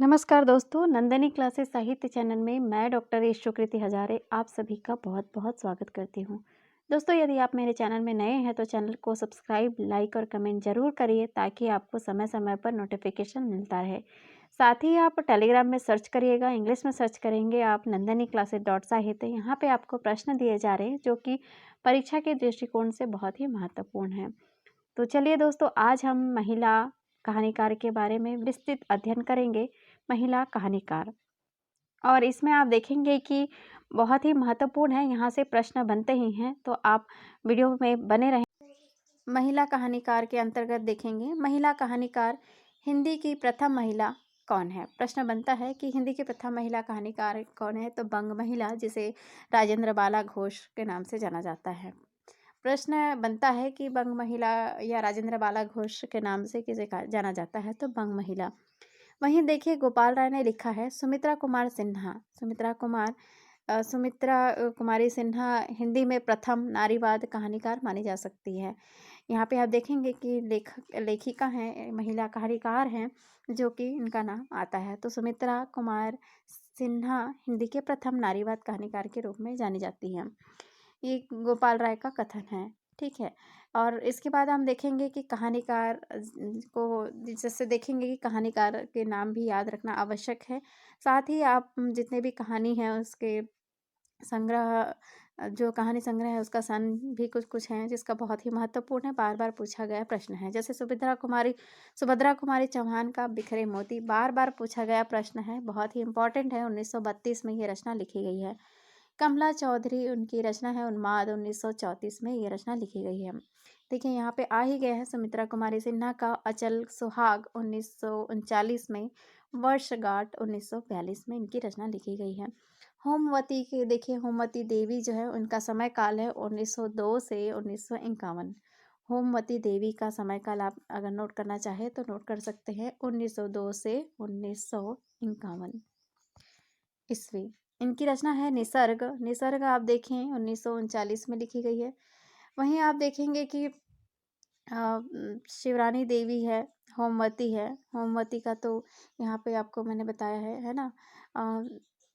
नमस्कार दोस्तों, नंदिनी क्लासेस साहित्य चैनल में मैं डॉक्टर ईशुकृति हजारे आप सभी का बहुत बहुत स्वागत करती हूँ। दोस्तों, यदि आप मेरे चैनल में नए हैं तो चैनल को सब्सक्राइब, लाइक और कमेंट जरूर करिए ताकि आपको समय समय पर नोटिफिकेशन मिलता रहे। साथ ही आप टेलीग्राम में सर्च करिएगा, इंग्लिश में सर्च करेंगे आप नंदिनी क्लासेस डॉट साहित्य। यहाँ पे आपको प्रश्न दिए जा रहे हैं जो कि परीक्षा के दृष्टिकोण से बहुत ही महत्वपूर्ण है। तो चलिए दोस्तों, आज हम महिला कहानीकार के बारे में विस्तृत अध्ययन करेंगे। महिला कहानीकार, और इसमें आप देखेंगे कि बहुत ही महत्वपूर्ण है, यहाँ से प्रश्न बनते ही हैं, तो आप वीडियो में बने रहें। महिला कहानीकार के अंतर्गत देखेंगे महिला कहानीकार, हिंदी की प्रथम महिला कौन है। प्रश्न बनता है कि हिंदी की प्रथम महिला कहानीकार कौन है, तो बंग महिला, जिसे राजेंद्र बाला घोष के नाम से जाना जाता है। प्रश्न बनता है कि बंग महिला या राजेंद्र बाला घोष के नाम से किसे जाना जाता है, तो बंग महिला। वहीं देखिए, गोपाल राय ने लिखा है सुमित्रा कुमार सिन्हा। सुमित्रा कुमारी सिन्हा हिंदी में प्रथम नारीवाद कहानीकार मानी जा सकती है। यहाँ पे आप देखेंगे कि लेखिका हैं, महिला कहानीकार हैं, जो कि इनका नाम आता है। तो सुमित्रा कुमार सिन्हा हिंदी के प्रथम नारीवाद कहानीकार के रूप में जानी जाती हैं। ये गोपाल राय का कथन है, ठीक है। और इसके बाद हम देखेंगे कि कहानीकार को, जैसे देखेंगे कि कहानीकार के नाम भी याद रखना आवश्यक है। साथ ही आप जितने भी कहानी हैं उसके संग्रह, जो कहानी संग्रह है उसका सन भी कुछ कुछ है, जिसका बहुत ही महत्वपूर्ण है, बार बार पूछा गया प्रश्न है। जैसे सुभद्रा कुमारी चौहान का बिखरे मोती बार बार पूछा गया प्रश्न है, बहुत ही इंपॉर्टेंट है। 1932 में ये रचना लिखी गई है। कमला चौधरी, उनकी रचना है उन्माद, 1934 में ये रचना लिखी गई है। देखिए, यहाँ पे आ ही गया है सुमित्रा कुमारी सिन्हा का अचल सुहाग, 1939 में। वर्षगांठ, 1942 में इनकी रचना लिखी गई है। होमवती के देखिए, होमवती देवी जो है उनका समय काल है 1902 से 1951। होमवती देवी का समय काल आप अगर नोट करना चाहे तो नोट कर सकते हैं, 1902 से 1951 ईस्वी। इनकी रचना है निसर्ग। निसर्ग आप देखें 1939 में लिखी गई है। वहीं आप देखेंगे कि शिवरानी देवी है, होमवती है। होमवती का तो यहाँ पे आपको मैंने बताया है ना।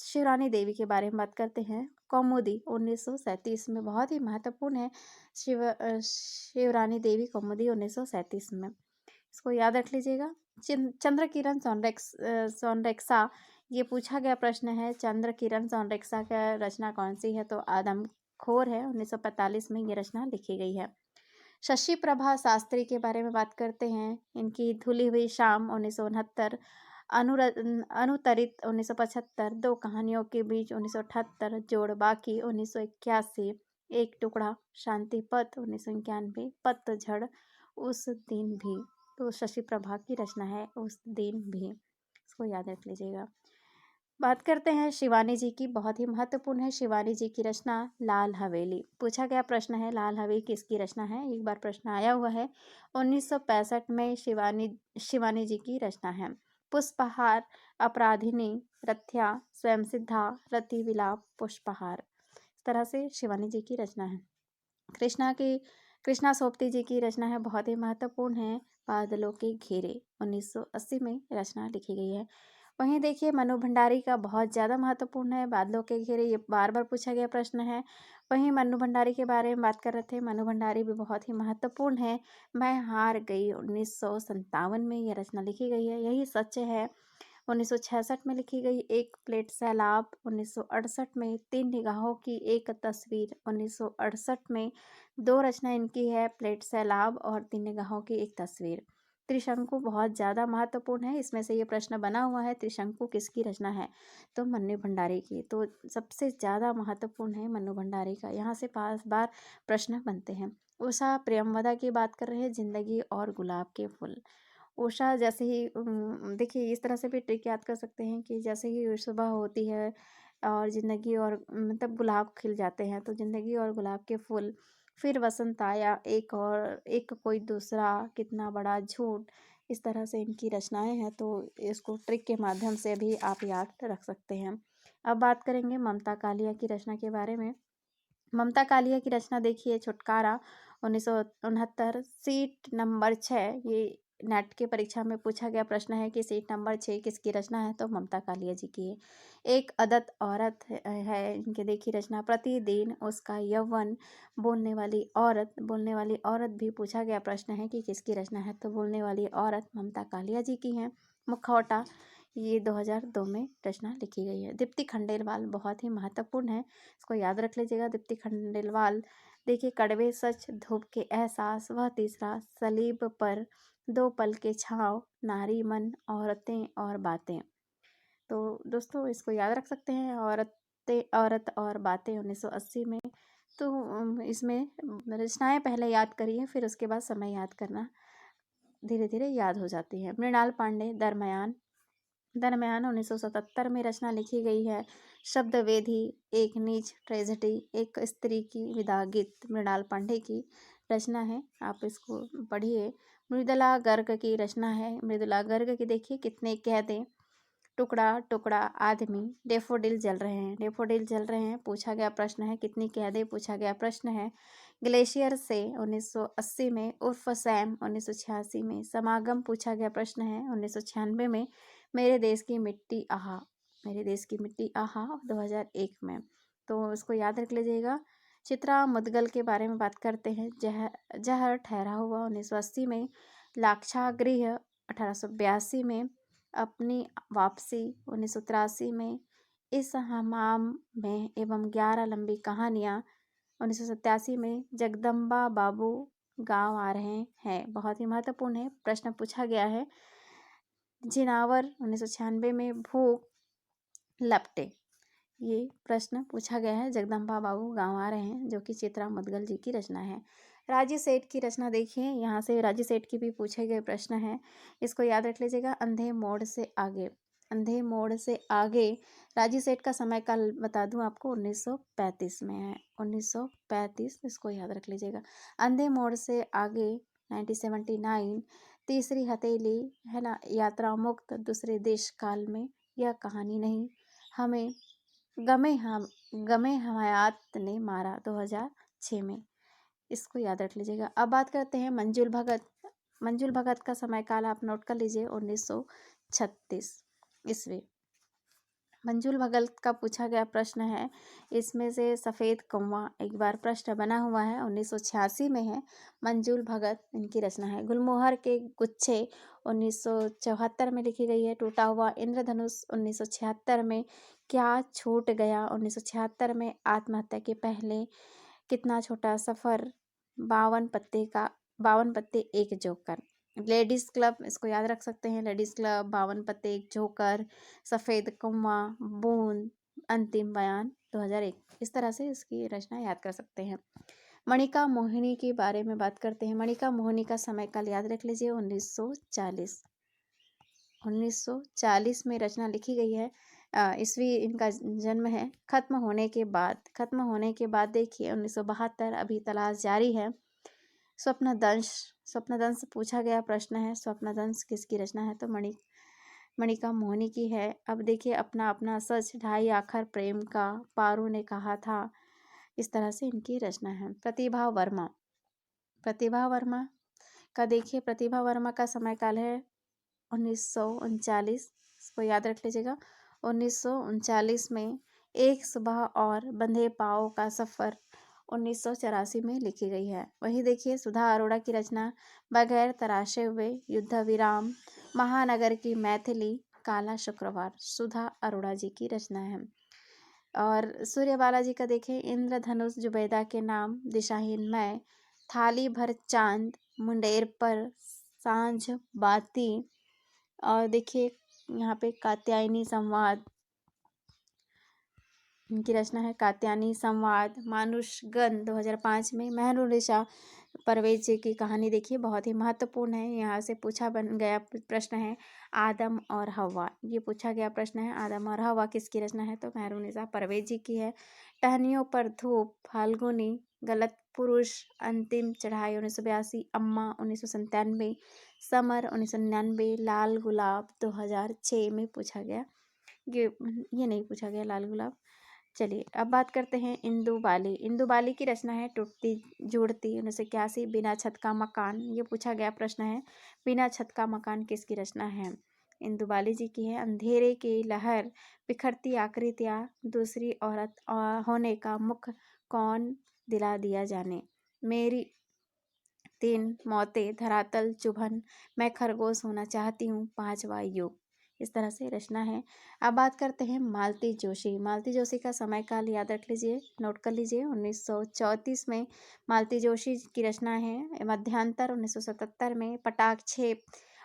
शिवरानी देवी के बारे में बात करते हैं। कौमुदी 1937 में, बहुत ही महत्वपूर्ण है। शिवरानी देवी कौमुदी 1937 में, इसको याद रख लीजिएगा। चंद्र किरण सोनरेक्सा, ये पूछा गया प्रश्न है। चंद्र किरण सोनरेक्सा का रचना कौन सी है, तो आदमखोर है, 1945 में ये रचना लिखी गई है। शशि प्रभा शास्त्री के बारे में बात करते हैं। इनकी धुली हुई शाम 1969, अनुतरित 1975, दो कहानियों के बीच 1978, जोड़ बाकी 1981, एक टुकड़ा, शांति पथ 1991, पतझड़, उस दिन भी। तो शशि प्रभा की रचना है उस दिन भी, इसको याद रख लीजिएगा। बात करते हैं शिवानी जी की, बहुत ही महत्वपूर्ण है शिवानी जी की रचना लाल हवेली। पूछा गया प्रश्न है लाल हवेली किसकी रचना है, एक बार प्रश्न आया हुआ है। 1965 में शिवानी जी की रचना है। पुष्पहार, अपराधिनी, रथ्या, स्वयं सिद्धा, रति विलाप, पुष्पहार, इस तरह से शिवानी जी की रचना है। कृष्णा सोपती जी की रचना है, बहुत ही महत्वपूर्ण है। बादलों के घेरे, 1980 में रचना लिखी गई है। वहीं देखिए, मनु भंडारी का बहुत ज़्यादा महत्वपूर्ण है। बादलों के घेरे, ये बार बार पूछा गया प्रश्न है। वहीं मनु भंडारी के बारे में बात कर रहे थे। मनु भंडारी भी बहुत ही महत्वपूर्ण है। मैं हार गई, 1957 में ये रचना लिखी गई है। यही सच है, 1966 में लिखी गई। एक प्लेट सैलाब, 1968 में। तीन निगाहों की एक तस्वीर, 1968 में। दो रचना इनकी है, प्लेट सैलाब और तीन निगाहों की एक तस्वीर। त्रिशंकु बहुत ज़्यादा महत्वपूर्ण है, इसमें से ये प्रश्न बना हुआ है, त्रिशंकु किसकी रचना है, तो मन्नू भंडारी की। तो सबसे ज़्यादा महत्वपूर्ण है मन्नू भंडारी का, यहाँ से 5 बार प्रश्न बनते हैं। उषा प्रियमवदा की बात कर रहे हैं, जिंदगी और गुलाब के फूल। उषा जैसे ही देखिए, इस तरह से भी ट्रिक याद कर सकते हैं कि जैसे ही सुबह होती है और ज़िंदगी और मतलब गुलाब खिल जाते हैं, तो ज़िंदगी और गुलाब के फूल, फिर वसंत आया, एक कोई दूसरा, कितना बड़ा झूठ, इस तरह से इनकी रचनाएं हैं। तो इसको ट्रिक के माध्यम से भी आप याद रख सकते हैं। अब बात करेंगे ममता कालिया की रचना के बारे में। ममता कालिया की रचना देखिए, छुटकारा 1969, सीट नंबर 6, ये नेट की परीक्षा में पूछा गया प्रश्न है कि सीट नंबर 6 किसकी रचना है, तो ममता कालिया जी की है। एक अदत्त औरत है इनके, देखिए रचना, प्रतिदिन उसका यौवन, बोलने वाली औरत भी पूछा गया प्रश्न है कि किसकी रचना है, तो बोलने वाली औरत ममता कालिया जी की है। मुखौटा, ये 2002 में रचना लिखी गई है। दीप्ति खंडेलवाल बहुत ही महत्वपूर्ण है, इसको याद रख लीजिएगा। दीप्ति खंडेलवाल, देखिए, कड़वे सच, धूप के एहसास, वह तीसरा, सलीब पर, दो पल के छाँव, नारी मन, औरतें और बातें। तो दोस्तों इसको याद रख सकते हैं, औरत और बातें 1980 में। तो इसमें रचनाएं पहले याद करिए, फिर उसके बाद समय याद करना धीरे धीरे याद हो जाती है। मृणाल पांडे, दरमयान, 1977 में रचना लिखी गई है। शब्द वेदी, एक नीच ट्रेजेडी, एक स्त्री की विदा गीत, मृणाल पांडे की रचना है, आप इसको पढ़िए। मृदुला गर्ग की रचना है। मृदुला गर्ग की देखिए, कितने कह दें, टुकड़ा टुकड़ा आदमी, डेफोडिल जल रहे हैं, डेफोडिल जल रहे हैं पूछा गया प्रश्न है। कितनी कह दे पूछा गया प्रश्न है। ग्लेशियर से 1980 में, उर्फ सैम 1986 में, समागम पूछा गया प्रश्न है 1996 में। मेरे देश की मिट्टी आहा, मेरे देश की मिट्टी आहा 2001 में। तो इसको याद रख लीजिएगा। चित्रा मुदगल के बारे में बात करते हैं। जहर ठहरा हुआ 1980 में। लाक्षागृह 1882 में। अपनी वापसी 1983 में। इस हमाम में एवं 11 लंबी कहानियाँ 1987 में। जगदम्बा बाबू गांव आ रहे हैं, बहुत ही महत्वपूर्ण है, प्रश्न पूछा गया है। जिनावर 1996 में। भूख लपटे, ये प्रश्न पूछा गया है। जगदम्बा बाबू गांव आ रहे हैं, जो कि चित्रा मुदगल जी की रचना है। राजी सेठ की रचना देखिए, यहाँ से राजी सेठ की भी पूछे गए प्रश्न हैं, इसको याद रख लीजिएगा। अंधे मोड़ से आगे, अंधे मोड़ से आगे, राजी सेठ का समय काल बता दूं आपको, 1935 में है, 1935, इसको याद रख लीजिएगा। अंधे मोड़ से आगे 1979। तीसरी हथेली, है ना, यात्रा मुक्त, दूसरे देश काल में, यह कहानी नहीं, हमें गमे हमायात ने मारा 2006 में, इसको याद रख लीजिएगा। अब बात करते हैं मंजुल भगत। मंजुल भगत का समय काल आप नोट कर लीजिए, 1936 ईस्वी। मंजुल भगत का पूछा गया प्रश्न है, इसमें से सफ़ेद कौवा एक बार प्रश्न बना हुआ है, 1986 में है। मंजुल भगत इनकी रचना है। गुलमोहर के गुच्छे 1974 में लिखी गई है। टूटा हुआ इंद्रधनुष 1976 में। क्या छूट गया 1976 में। आत्महत्या के पहले, कितना छोटा सफ़र, 52 पत्ते एक जोकर। लेडीज़ क्लब, इसको याद रख सकते हैं। लेडीज़ क्लब, 52 पत्ते एक जोकर, सफ़ेद कौवा, बूंद, अंतिम बयान 2001, इस तरह से इसकी रचना याद कर सकते हैं। मणिका मोहिनी के बारे में बात करते हैं। मणिका मोहिनी का समय काल याद रख लीजिए, 1940। 1940 में रचना लिखी गई है, ईस्वी इनका जन्म है। खत्म होने के बाद देखिए 1972, अभी तलाश जारी है। स्वप्नदंश पूछा गया प्रश्न है। स्वप्नदंश किसकी रचना है, तो मणिका मोहिनी की है। अब देखिए, अपना अपना सच, ढाई आखर प्रेम का, पारू ने कहा था, इस तरह से इनकी रचना है। प्रतिभा वर्मा का देखिए, प्रतिभा वर्मा का समय काल है 1939, इसको याद रख लीजिएगा। 1939 में। एक सुबह और बंधे पाँव का सफ़र 1984 में लिखी गई है। वही देखिए, सुधा अरोड़ा की रचना, बगैर तराशे हुए, युद्ध विराम, महानगर की मैथिली, काला शुक्रवार, सुधा अरोड़ा जी की रचना है। और सूर्य बालाजी का देखें, इंद्रधनुष, जुबैदा के नाम, दिशाहीन मैं, थाली भर चांद, मुंडेर पर, सांझ बाती, और देखिए यहाँ पे कात्यायनी संवाद, इनकी रचना है। कात्यायनी संवाद, मानुषगण 2005 में। मेहरुनिसा परवेज जी की कहानी देखिए, बहुत ही महत्वपूर्ण है, यहाँ से पूछा बन गया प्रश्न है। आदम और हवा, ये पूछा गया प्रश्न है, आदम और हवा किसकी रचना है, तो मेहरुनिसा परवेज जी की है। टहनियों पर धूप, फाल्गुनी, गलत पुरुष, अंतिम चढ़ाई 1982, अम्मा 1997, समर 1999, लाल गुलाब 2006 में पूछा गया। ये नहीं पूछा गया लाल गुलाब। चलिए अब बात करते हैं इंदु बाली। इंदु बाली की रचना है टूटती जुड़ती 1981। बिना छत का मकान, ये पूछा गया प्रश्न है। बिना छत का मकान किसकी रचना है? इंदु बाली जी की है। अंधेरे की लहर, बिखरती आकृतियाँ, दूसरी औरत होने का मुख कौन दिला दिया जाने, मेरी 3 मौतें, धरातल चुभन, मैं खरगोश होना चाहती हूँ, 5वां युग। इस तरह से रचना है। अब बात करते हैं मालती जोशी। मालती जोशी का समय काल याद रख लीजिए, नोट कर लीजिए। 1934 में मालती जोशी की रचना है। मध्यांतर 1977 में, पटाक्षेप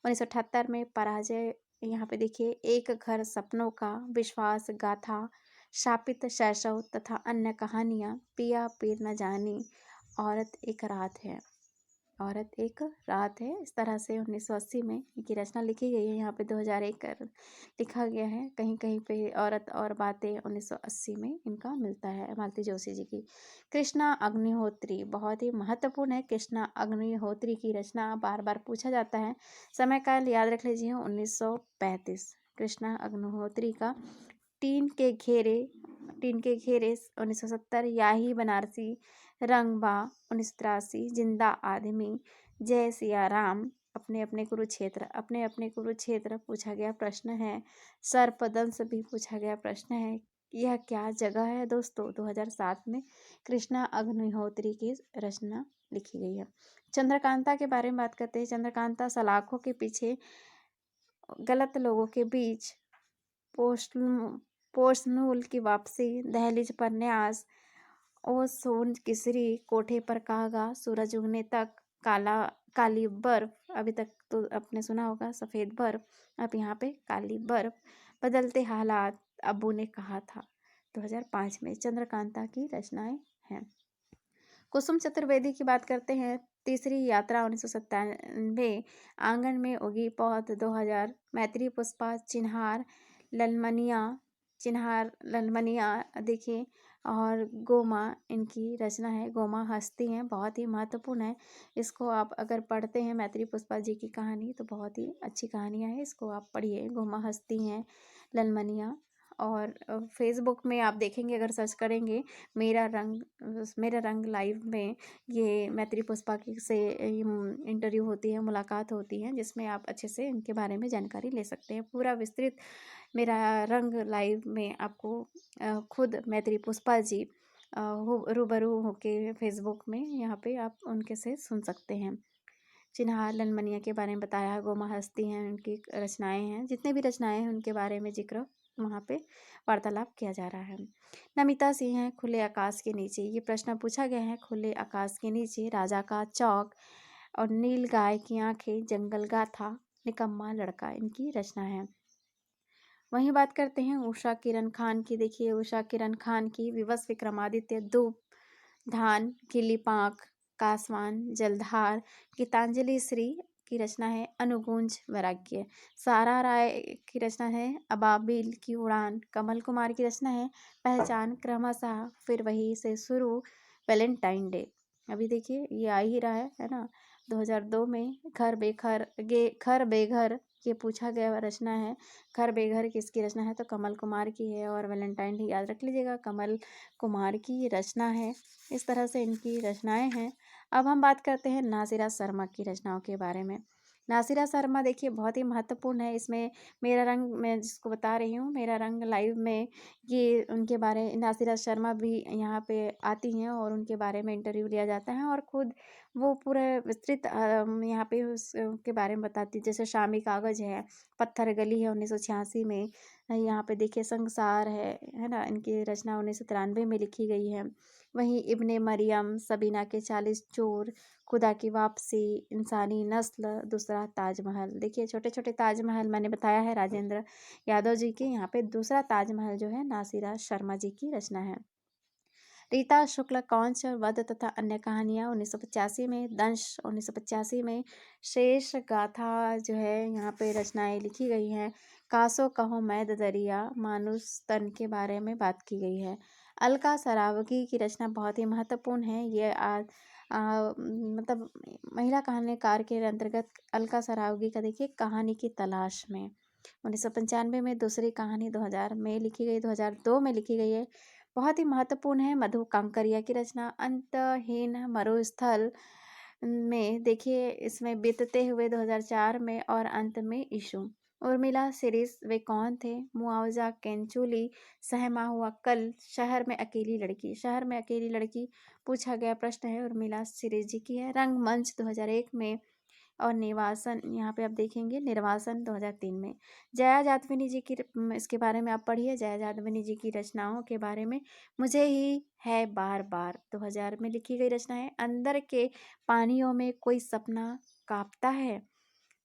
1978 में, पराजय यहाँ पे देखिए, एक घर सपनों का, विश्वास गाथा, शापित शैशव तथा अन्य कहानियाँ, पिया पीर न जानी, औरत एक रात है। औरत एक रात है। इस तरह से 1980 में इनकी रचना लिखी गई है। यहाँ पे 2001 लिखा गया है। कहीं कहीं पे औरत और बातें 1980 में इनका मिलता है, मालती जोशी जी की। कृष्णा अग्निहोत्री बहुत ही महत्वपूर्ण है। कृष्णा अग्निहोत्री की रचना बार बार पूछा जाता है। समय काल याद रख लीजिए, 1935। कृष्णा अग्निहोत्री का टीन के घेरे 1970, याही बनारसी, रंगबा 1983, जिंदा आदमी, जय सिया राम, अपने अपने कुरुक्षेत्र, अपने अपने कुरुक्षेत्र पूछा गया प्रश्न है। सर्पदंश भी पूछा गया प्रश्न है। यह क्या जगह है दोस्तों, 2007 में कृष्णा अग्निहोत्री की रचना लिखी गई है। चंद्रकांता के बारे में बात करते हैं। चंद्रकांता सलाखों के पीछे, गलत लोगों के बीच, पोस्ट पोस्टनूल की वापसी, दहलीज पर न्यास, ओ सोन किसरी, कोठे पर कागा, सूरज उगने तक, काला काली बर्फ, अभी तक तो आपने सुना होगा सफ़ेद बर्फ, अब यहाँ पे काली बर्फ, बदलते हालात, अब्बू ने कहा था। 2005 में चंद्रकांता की रचनाएं हैं। कुसुम चतुर्वेदी की बात करते हैं। तीसरी यात्रा 1997, आंगन में उगी पौध 2000, मैत्री पुष्पा, चिन्हार ललमनिया देखिए, और गोमा इनकी रचना है। गोमा हस्ती हैं, बहुत ही महत्वपूर्ण है। इसको आप अगर पढ़ते हैं मैत्री पुष्पा जी की कहानी तो बहुत ही अच्छी कहानियाँ हैं, इसको आप पढ़िए। गोमा हस्ती हैं, ललमनिया। और फेसबुक में आप देखेंगे, अगर सर्च करेंगे मेरा रंग लाइव में, ये मैत्री पुष्पा की से इंटरव्यू होती है, मुलाकात होती है, जिसमें आप अच्छे से इनके बारे में जानकारी ले सकते हैं। पूरा विस्तृत मेरा रंग लाइव में आपको खुद मैत्री पुष्पा जी रूबरू होके फेसबुक में यहाँ पे आप उनके से सुन सकते हैं। चिन्हार ललमनिया के बारे में बताया है। गोमा हस्ती हैं, उनकी रचनाएं हैं, जितने भी रचनाएं हैं उनके बारे में जिक्र वहाँ पे वार्तालाप किया जा रहा है। नमिता सिंह हैं, खुले आकाश के नीचे, ये प्रश्न पूछा गया है। खुले आकाश के नीचे, राजा का चौक, और नील गाय की आंखें, जंगल गाथा, निकम्मा लड़का इनकी रचना है। वहीं बात करते हैं उषा किरण खान की। देखिए, उषा किरण खान की विवश विक्रमादित्य, धूप, धान, खिली पाँख, कासवान, जलधार, गीतांजलि श्री की रचना है। अनुगूंज वैराग्य। सारा राय की रचना है। अबाबिल की उड़ान। कमल कुमार की रचना है। पहचान, क्रमशः, फिर वही से शुरू, वैलेंटाइन डे। अभी देखिए ये आ ही रहा है ना। 2002 में घर बेघर ये पूछा गया रचना है। घर बेघर किसकी रचना है, तो कमल कुमार की है। और वैलेंटाइन डे याद रख लीजिएगा, कमल कुमार की रचना है। इस तरह से इनकी रचनाएं हैं। अब हम बात करते हैं नासिरा शर्मा की रचनाओं के बारे में। नासिरा शर्मा देखिए बहुत ही महत्वपूर्ण है। इसमें मेरा रंग, मैं जिसको बता रही हूँ, मेरा रंग लाइव में, ये उनके बारे, नासिरा शर्मा भी यहाँ पे आती हैं और उनके बारे में इंटरव्यू लिया जाता है, और खुद वो पूरा विस्तृत यहाँ पे उसके बारे में बताती। जैसे शामी कागज़ है, पत्थर गली है 1986 में, यहाँ पे देखिए संसार है ना, इनकी रचना 1993 में लिखी गई है। वहीं इब्ने मरियम, सबीना के 40 चोर, खुदा की वापसी, इंसानी नस्ल, दूसरा ताजमहल। देखिए छोटे छोटे ताजमहल मैंने बताया है राजेंद्र यादव जी के। यहाँ पे दूसरा ताजमहल जो है नासिरा शर्मा जी की रचना है। रीता शुक्ल, कौंच, वध तथा अन्य कहानियाँ 1985 में, दंश 1985 में, शेष गाथा जो है यहाँ पे रचनाएं लिखी गई हैं। कासो कहो मैद दरिया, मानुस तन के बारे में बात की गई है। अलका सरावगी की रचना बहुत ही महत्वपूर्ण है। ये मतलब महिला कहानीकार के अंतर्गत अलका सरावगी का देखिए कहानी की तलाश में 1995 में, दूसरी कहानी 2000 में लिखी गई, 2002 में लिखी गई है। बहुत ही महत्वपूर्ण है। मधु कांकरिया की रचना अंतहीन मरुस्थल में देखिए, इसमें बीतते हुए 2004 में और अंत में इशू। उर्मिला सीरीज वे कौन थे? मुआवजा केंचुली, सहमा हुआ कल, शहर में अकेली लड़की। शहर में अकेली लड़की पूछा गया प्रश्न है, उर्मिला सीरीज जी की है। रंगमंच 2001 में और निवासन, यहाँ पे आप देखेंगे निर्वासन 2003 में। जया जादवनी जी की इसके बारे में आप पढ़िए, जया जादवनी जी की रचनाओं के बारे में। मुझे ही है बार बार 2000 में लिखी गई रचना है। अंदर के पानियों में कोई सपना कांपता है,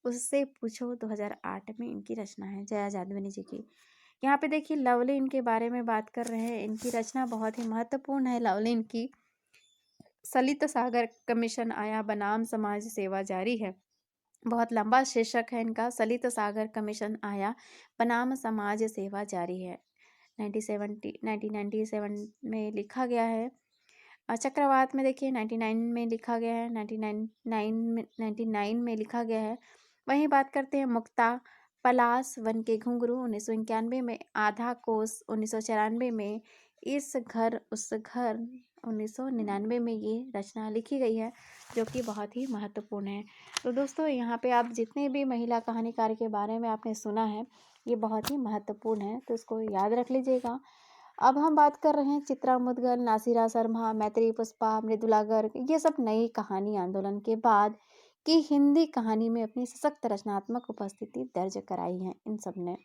उससे पूछो 2008 में इनकी रचना है, जया जादवनी जी की। यहाँ पे देखिए लवली इनके बारे में बात कर रहे हैं। इनकी रचना बहुत ही महत्वपूर्ण है। लवली इनकी सलित सागर कमीशन आया बनाम समाज सेवा जारी है। बहुत लंबा शीर्षक है इनका, सलित सागर कमीशन आया बनाम समाज सेवा जारी है। 1997 में लिखा गया है। चक्रवात में देखिए 99 में लिखा गया है, 99 में लिखा गया है। वहीं बात करते हैं मुक्ता पलाश वन के घुंघरू 1991 में, आधा कोस 1994 में, इस घर उस घर 1999 में ये रचना लिखी गई है, जो कि बहुत ही महत्वपूर्ण है। तो दोस्तों यहाँ पे आप जितने भी महिला कहानीकार के बारे में आपने सुना है, ये बहुत ही महत्वपूर्ण है, तो इसको याद रख लीजिएगा। अब हम बात कर रहे हैं चित्रा मुद्गल, नासिरा शर्मा, मैत्री पुष्पा, मृदुला गर्ग। ये सब नई कहानी आंदोलन के बाद की हिंदी कहानी में अपनी सशक्त रचनात्मक उपस्थिति दर्ज कराई है इन सब ने।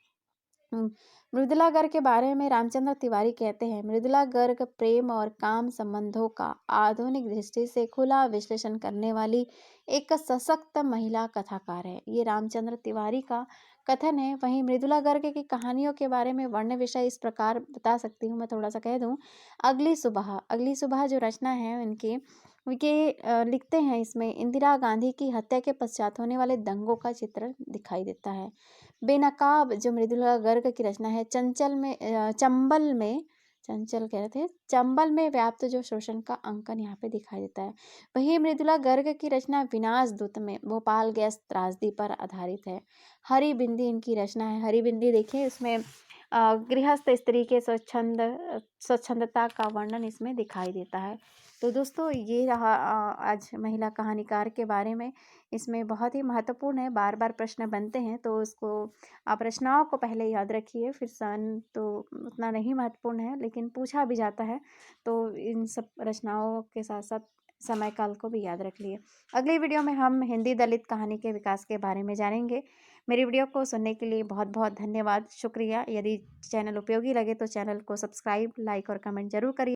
मृदुला गर्ग के बारे में रामचंद्र तिवारी कहते हैं, मृदुला गर्ग प्रेम और काम संबंधों का आधुनिक दृष्टि से खुला विश्लेषण करने वाली एक सशक्त महिला कथाकार है। ये रामचंद्र तिवारी का कथन है। वहीं मृदुला गर्ग की कहानियों के बारे में वर्ण विषय इस प्रकार बता सकती हूँ, मैं थोड़ा सा कह दूँ। अगली सुबह जो रचना है उनकी, लिखते हैं इसमें इंदिरा गांधी की हत्या के पश्चात होने वाले दंगों का चित्र दिखाई देता है। बेनकाब जो मृदुला गर्ग की रचना है, चंबल में व्याप्त जो शोषण का अंकन यहाँ पे दिखाई देता है। वही मृदुला गर्ग की रचना विनाश दूत में भोपाल गैस त्रासदी पर आधारित है। हरी बिंदी इनकी रचना है। हरी बिंदी देखिए, इसमें गृहस्थ स्त्री के स्वच्छंदता का वर्णन इसमें दिखाई देता है। तो दोस्तों ये रहा आज महिला कहानीकार के बारे में। इसमें बहुत ही महत्वपूर्ण है, बार बार प्रश्न बनते हैं, तो उसको आप रचनाओं को पहले याद रखिए, फिर सन तो उतना नहीं महत्वपूर्ण है, लेकिन पूछा भी जाता है, तो इन सब रचनाओं के साथ साथ समय काल को भी याद रख लिए। अगली वीडियो में हम हिंदी दलित कहानी के विकास के बारे में जानेंगे। मेरी वीडियो को सुनने के लिए बहुत बहुत धन्यवाद, शुक्रिया। यदि चैनल उपयोगी लगे तो चैनल को सब्सक्राइब, लाइक और कमेंट जरूर करिए।